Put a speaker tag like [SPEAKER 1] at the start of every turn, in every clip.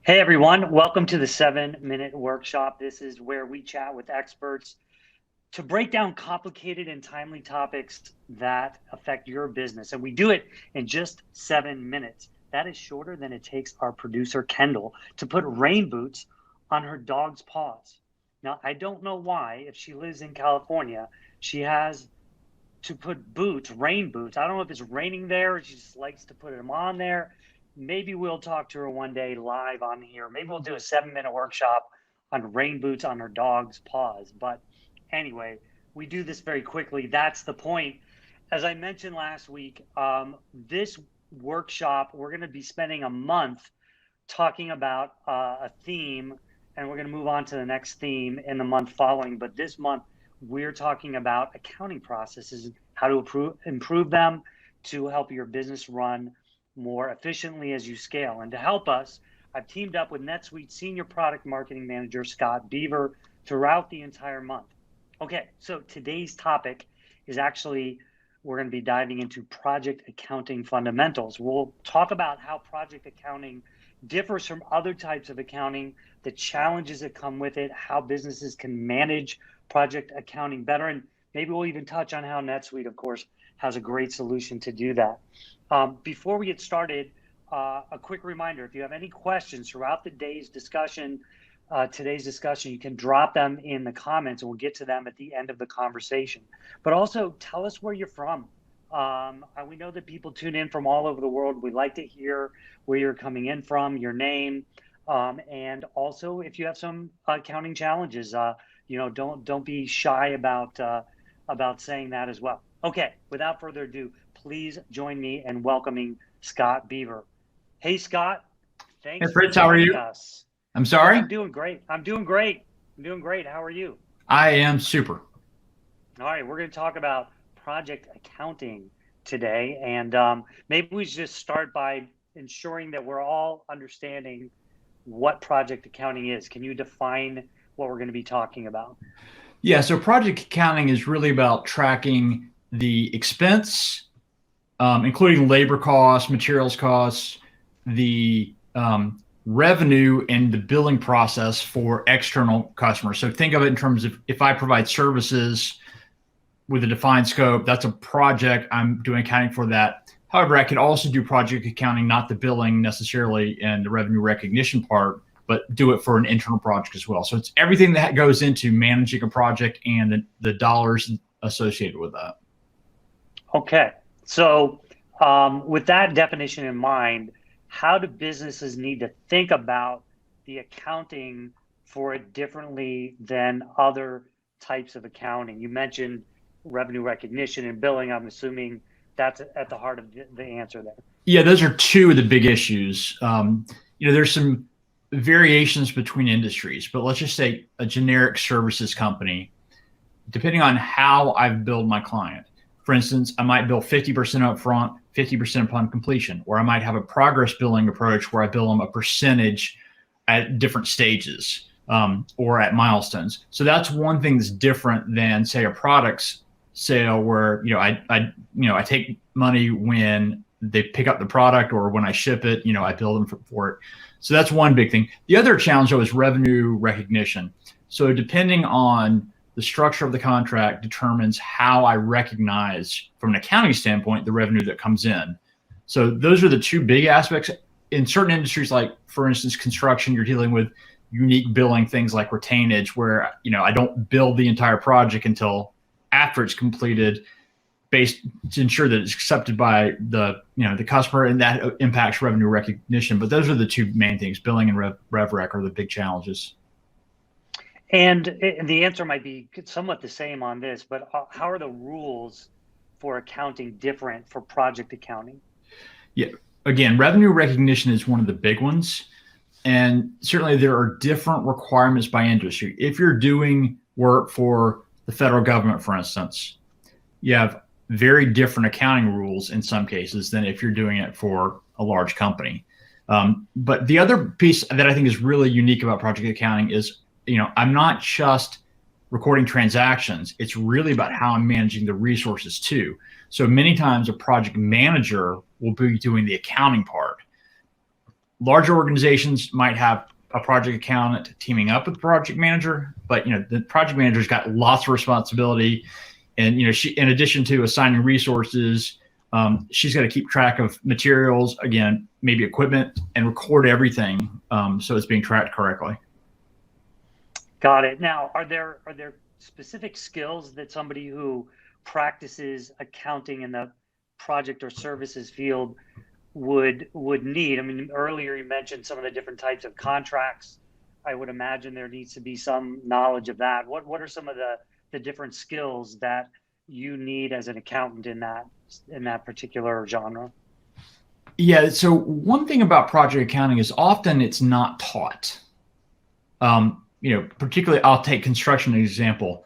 [SPEAKER 1] Hey everyone, welcome to the 7-Minute Workshop. This is where we chat with experts to break down complicated and timely topics that affect your business. And we do it in just 7 minutes. That is shorter than it takes our producer, Kendall, to put rain boots on her dog's paws. Now, I don't know why, if she lives in California, she has to put boots, rain boots. I don't know if it's raining there or she just likes to put them on there. Maybe we'll talk to her one day live on here. Maybe we'll do a 7-minute workshop on rain boots on her dog's paws. But anyway, we do this very quickly. That's the point. As I mentioned last week, this workshop, we're going to be spending a month talking about a theme, and we're going to move on to the next theme in the month following. But this month, we're talking about accounting processes, how to improve them to help your business run more efficiently as you scale. And to help us, I've teamed up with NetSuite Senior Product Marketing Manager Scott Beaver throughout the entire month. Okay, so today's topic is actually, we're going to be diving into project accounting fundamentals. We'll talk about how project accounting differs from other types of accounting, the challenges that come with it, how businesses can manage project accounting better, and maybe we'll even touch on how NetSuite, of course, has a great solution to do that. Before we get started, a quick reminder, if you have any questions throughout the day's discussion, today's discussion, you can drop them in the comments and we'll get to them at the end of the conversation. But also tell us where you're from. We know that people tune in from all over the world. We'd like to hear where you're coming in from, your name, and also if you have some accounting challenges, don't be shy about saying that as well. Okay, without further ado, please join me in welcoming Scott Beaver. Hey, Scott. Thanks.
[SPEAKER 2] Hey, Fritz, how are you?
[SPEAKER 1] Us.
[SPEAKER 2] I'm sorry?
[SPEAKER 1] I'm doing great. I'm doing great. How are you?
[SPEAKER 2] I am super.
[SPEAKER 1] All right, we're going to talk about project accounting today. And maybe we should just start by ensuring that we're all understanding what project accounting is. Can you define what we're going to be talking about?
[SPEAKER 2] Yeah, so project accounting is really about tracking the expense, including labor costs, materials costs, the revenue, and the billing process for external customers. So think of it in terms of if I provide services with a defined scope, that's a project, I'm doing accounting for that. However, I could also do project accounting, not the billing necessarily and the revenue recognition part, but do it for an internal project as well. So it's everything that goes into managing a project and the dollars associated with that.
[SPEAKER 1] Okay, so with that definition in mind, how do businesses need to think about the accounting for it differently than other types of accounting? You mentioned revenue recognition and billing. I'm assuming that's at the heart of the answer there.
[SPEAKER 2] Yeah, those are two of the big issues. There's some variations between industries, but let's just say a generic services company, depending on how I've billed my client. For instance, I might bill 50% up front, 50% upon completion, or I might have a progress billing approach where I bill them a percentage at different stages or at milestones. So that's one thing that's different than, say, a products sale where I take money when they pick up the product or when I ship it, I bill them for it. So that's one big thing. The other challenge, though, is revenue recognition. So depending on the structure of the contract determines how I recognize, from an accounting standpoint, the revenue that comes in. So those are the two big aspects. In certain industries, like, for instance, construction, you're dealing with unique billing, things like retainage, where I don't bill the entire project until after it's completed, based to ensure that it's accepted by the customer, and that impacts revenue recognition. But those are the two main things. Billing and rev rec are the big challenges.
[SPEAKER 1] And the answer might be somewhat the same on this, but how are the rules for accounting different for project accounting?
[SPEAKER 2] Yeah, again, revenue recognition is one of the big ones. And certainly there are different requirements by industry. If you're doing work for the federal government, for instance, you have very different accounting rules in some cases than if you're doing it for a large company. But the other piece that I think is really unique about project accounting is, I'm not just recording transactions. It's really about how I'm managing the resources too. So many times a project manager will be doing the accounting part. Larger organizations might have a project accountant teaming up with the project manager, but the project manager's got lots of responsibility, and she, in addition to assigning resources, she's got to keep track of materials, again, maybe equipment, and record everything so it's being tracked correctly.
[SPEAKER 1] Got it. Now, are there specific skills that somebody who practices accounting in the project or services field would need? I mean, earlier you mentioned some of the different types of contracts. I would imagine there needs to be some knowledge of that. What are some of the different skills that you need as an accountant in that particular genre?
[SPEAKER 2] Yeah. So one thing about project accounting is often it's not taught. Particularly, I'll take construction as an example.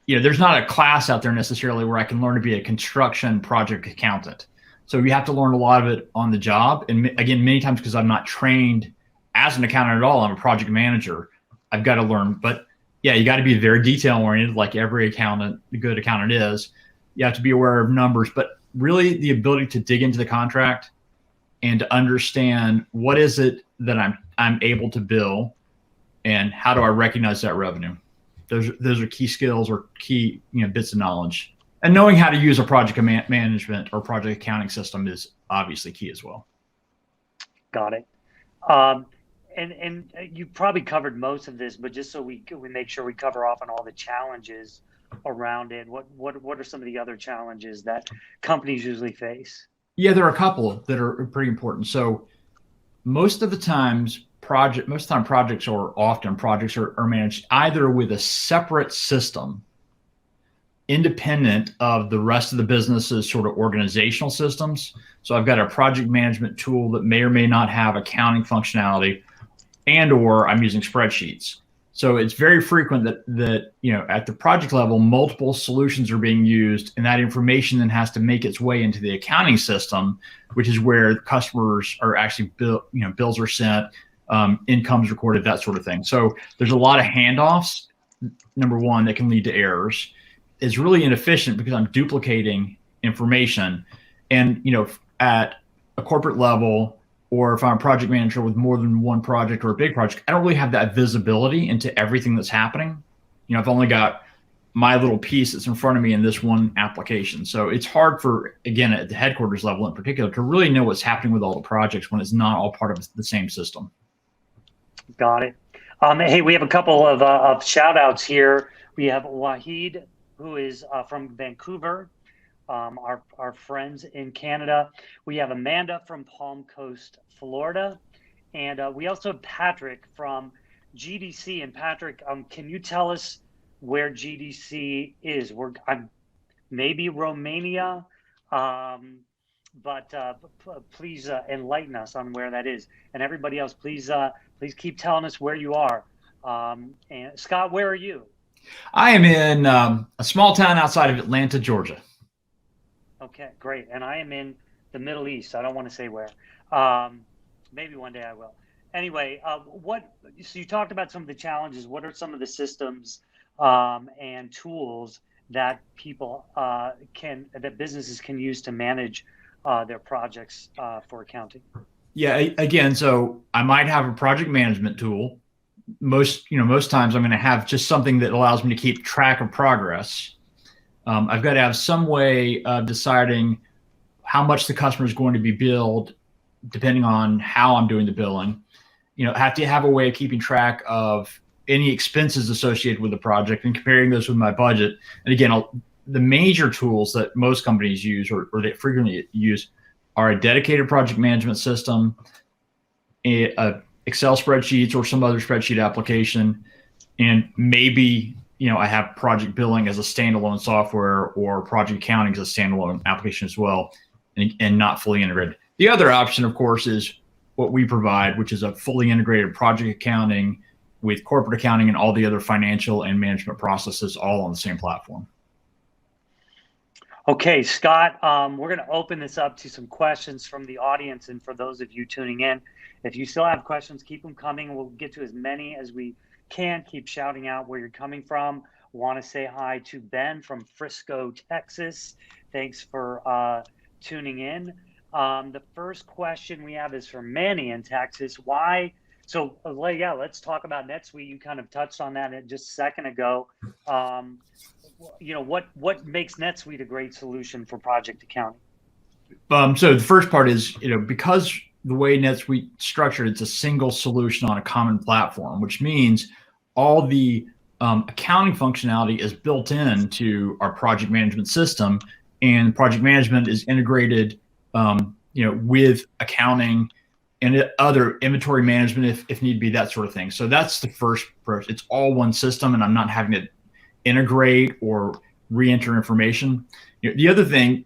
[SPEAKER 2] There's not a class out there necessarily where I can learn to be a construction project accountant. So you have to learn a lot of it on the job. And again, many times because I'm not trained as an accountant at all, I'm a project manager. I've got to learn. But yeah, you got to be very detail oriented, like every accountant, the good accountant is. You have to be aware of numbers, but really the ability to dig into the contract and to understand what is it that I'm able to bill, and how do I recognize that revenue. Those are key skills or key bits of knowledge. And knowing how to use a project management or project accounting system is obviously key as well.
[SPEAKER 1] Got it. And you probably covered most of this, but just so we make sure we cover off on all the challenges around it, what are some of the other challenges that companies usually face?
[SPEAKER 2] Yeah, there are a couple that are pretty important. So most of the times projects are managed either with a separate system independent of the rest of the business's sort of organizational systems. So I've got a project management tool that may or may not have accounting functionality, or I'm using spreadsheets. So it's very frequent that at the project level, multiple solutions are being used, and that information then has to make its way into the accounting system, which is where customers are actually bills are sent, incomes recorded, that sort of thing. So there's a lot of handoffs. Number one, that can lead to errors. It's really inefficient because I'm duplicating information, and at a corporate level, or if I'm a project manager with more than one project or a big project, I don't really have that visibility into everything that's happening. I've only got my little piece that's in front of me in this one application. So it's hard for, again, at the headquarters level in particular, to really know what's happening with all the projects when it's not all part of the same system.
[SPEAKER 1] Got it. Hey, we have a couple of shout outs here. We have Wahid, who is from Vancouver. Our friends in Canada. We have Amanda from Palm Coast, Florida. And we also have Patrick from GDC. And Patrick, can you tell us where GDC is? I'm maybe Romania, but please enlighten us on where that is. And everybody else, please keep telling us where you are. And Scott, where are you?
[SPEAKER 2] I am in a small town outside of Atlanta, Georgia.
[SPEAKER 1] Okay, great. And I am in the Middle East. I don't want to say where. Maybe one day I will. Anyway, so you talked about some of the challenges. What are some of the systems and tools that businesses can use to manage their projects for accounting?
[SPEAKER 2] Yeah, again, so I might have a project management tool. Most times I'm going to have just something that allows me to keep track of progress. I've got to have some way of deciding how much the customer is going to be billed, depending on how I'm doing the billing. Have to have a way of keeping track of any expenses associated with the project and comparing those with my budget. And again, the major tools that most companies use or they frequently use are a dedicated project management system, a Excel spreadsheets or some other spreadsheet application, and maybe I have project billing as a standalone software or project accounting as a standalone application as well, and not fully integrated. The other option, of course, is what we provide, which is a fully integrated project accounting with corporate accounting and all the other financial and management processes all on the same platform.
[SPEAKER 1] Okay, Scott, we're going to open this up to some questions from the audience. And for those of you tuning in, if you still have questions, keep them coming. We'll get to as many as we can. Keep shouting out where you're coming from. Want to say hi to Ben from Frisco, Texas. Thanks for tuning in. The first question we have is from Manny in Texas. Why? So, yeah, let's talk about NetSuite. You kind of touched on that just a second ago. Um, what makes NetSuite a great solution for project accounting?
[SPEAKER 2] So the first part is, because the way NetSuite structured, it's a single solution on a common platform, which means all the accounting functionality is built into our project management system, and project management is integrated, with accounting and other inventory management if need be, that sort of thing. So that's the first approach. It's all one system, and I'm not having to integrate or re-enter information. The other thing,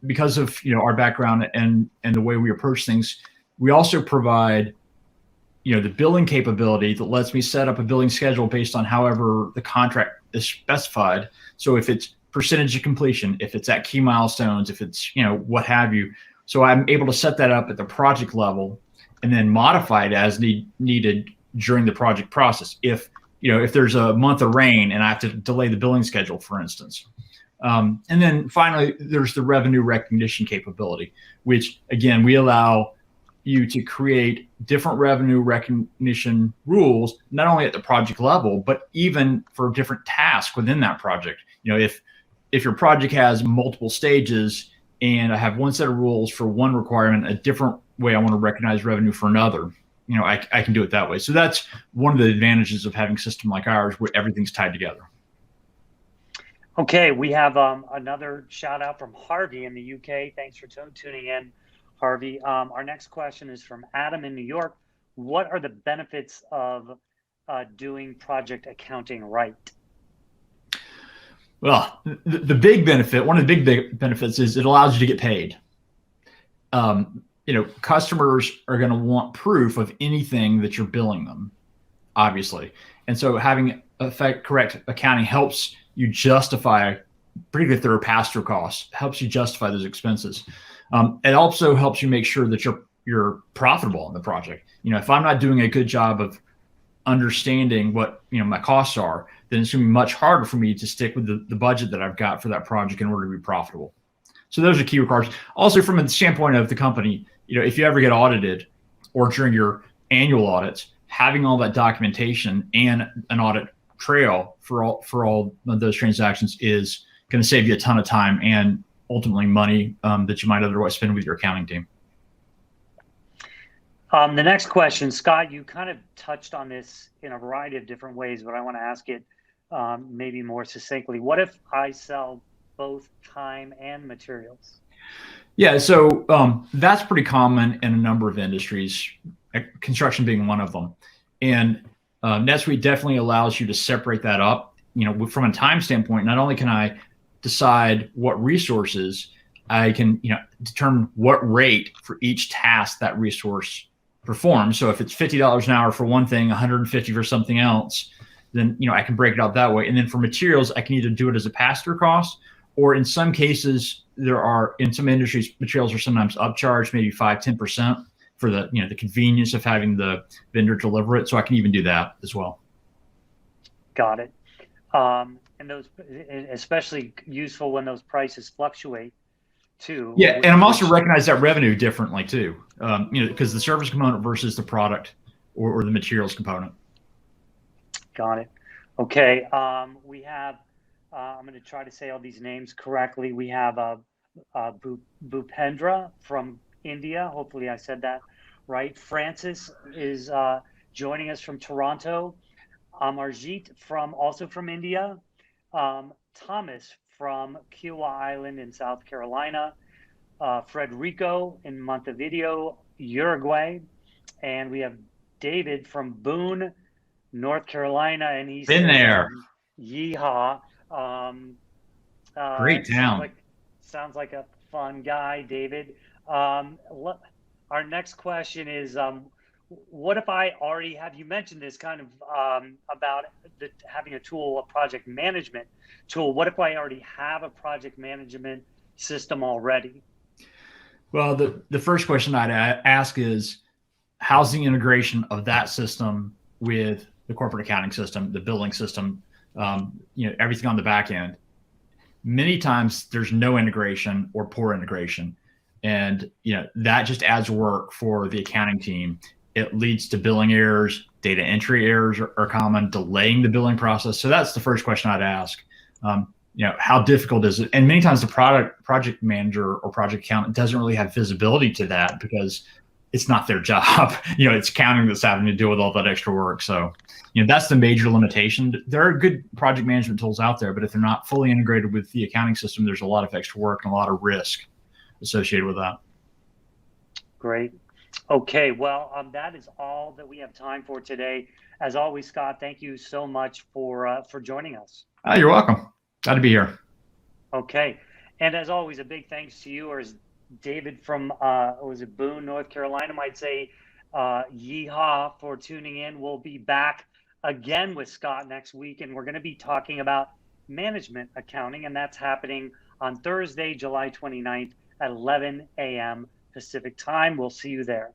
[SPEAKER 2] because of our background and the way we approach things, we also provide the billing capability that lets me set up a billing schedule based on however the contract is specified. So if it's percentage of completion, if it's at key milestones, if it's what have you, so I'm able to set that up at the project level and then modify it as needed during the project process. If there's a month of rain and I have to delay the billing schedule, for instance. And then finally, there's the revenue recognition capability, which again, we allow you to create different revenue recognition rules, not only at the project level, but even for different tasks within that project. If your project has multiple stages and I have one set of rules for one requirement, a different way I want to recognize revenue for another, I can do it that way. So that's one of the advantages of having a system like ours where everything's tied together.
[SPEAKER 1] Okay, we have another shout out from Harvey in the UK. Thanks for tuning in, Harvey. Our next question is from Adam in New York. What are the benefits of doing project accounting right?
[SPEAKER 2] Well, the big benefit, one of the big benefits is it allows you to get paid. Customers are going to want proof of anything that you're billing them, obviously. And so having correct accounting helps you justify, particularly if there are pass-through costs, helps you justify those expenses. It also helps you make sure that you're profitable in the project. If I'm not doing a good job of understanding what my costs are, then it's going to be much harder for me to stick with the budget that I've got for that project in order to be profitable. So those are key requirements. Also, from a standpoint of the company, if you ever get audited or during your annual audits, having all that documentation and an audit trail for all of those transactions is going to save you a ton of time and ultimately money that you might otherwise spend with your accounting team.
[SPEAKER 1] The next question, Scott, you kind of touched on this in a variety of different ways, but I want to ask it maybe more succinctly. What if I sell both time and materials?
[SPEAKER 2] Yeah, so that's pretty common in a number of industries, construction being one of them. And NetSuite definitely allows you to separate that up. From a time standpoint, not only can I decide what resources, I can determine what rate for each task that resource performs. So if it's $50 an hour for one thing, 150 for something else, then I can break it out that way. And then for materials, I can either do it as a pass-through cost, or in some cases, in some industries, materials are sometimes upcharged, maybe 5-10% for the the convenience of having the vendor deliver it. So I can even do that as well.
[SPEAKER 1] Got it. And those especially useful when those prices fluctuate too.
[SPEAKER 2] Yeah, and I'm also recognize that revenue differently too. Because the service component versus the product or the materials component.
[SPEAKER 1] Got it. Okay. We have. I'm going to try to say all these names correctly. We have Bhupendra from India. Hopefully I said that right. Francis is joining us from Toronto. Amarjit also from India. Thomas from Kiowa Island in South Carolina. Frederico in Montevideo, Uruguay. And we have David from Boone, North Carolina. And he's
[SPEAKER 2] been there.
[SPEAKER 1] Yeehaw.
[SPEAKER 2] Great town.
[SPEAKER 1] Sounds like a fun guy, David. Our next question is, what if I already have, you mentioned this kind of about having a tool, a project management tool. What if I already have a project management system already?
[SPEAKER 2] Well, the first question I'd ask is, how's the integration of that system with the corporate accounting system, the billing system, everything on the back end? Many times there's no integration or poor integration. And that just adds work for the accounting team. It leads to billing errors, data entry errors are common, delaying the billing process. So that's the first question I'd ask. How difficult is it? And many times the project manager or project accountant doesn't really have visibility to that because it's not their job. It's accounting that's having to deal with all that extra work. So, that's the major limitation. There are good project management tools out there, but if they're not fully integrated with the accounting system, there's a lot of extra work and a lot of risk associated with that.
[SPEAKER 1] Great. Okay, well, that is all that we have time for today. As always, Scott, thank you so much for joining us.
[SPEAKER 2] You're welcome. Glad to be here.
[SPEAKER 1] Okay, and as always, a big thanks to you, or as David from was it Boone, North Carolina might say, yeehaw for tuning in. We'll be back again with Scott next week, and we're going to be talking about management accounting, and that's happening on Thursday, July 29th at 11 a.m. Pacific time. We'll see you there.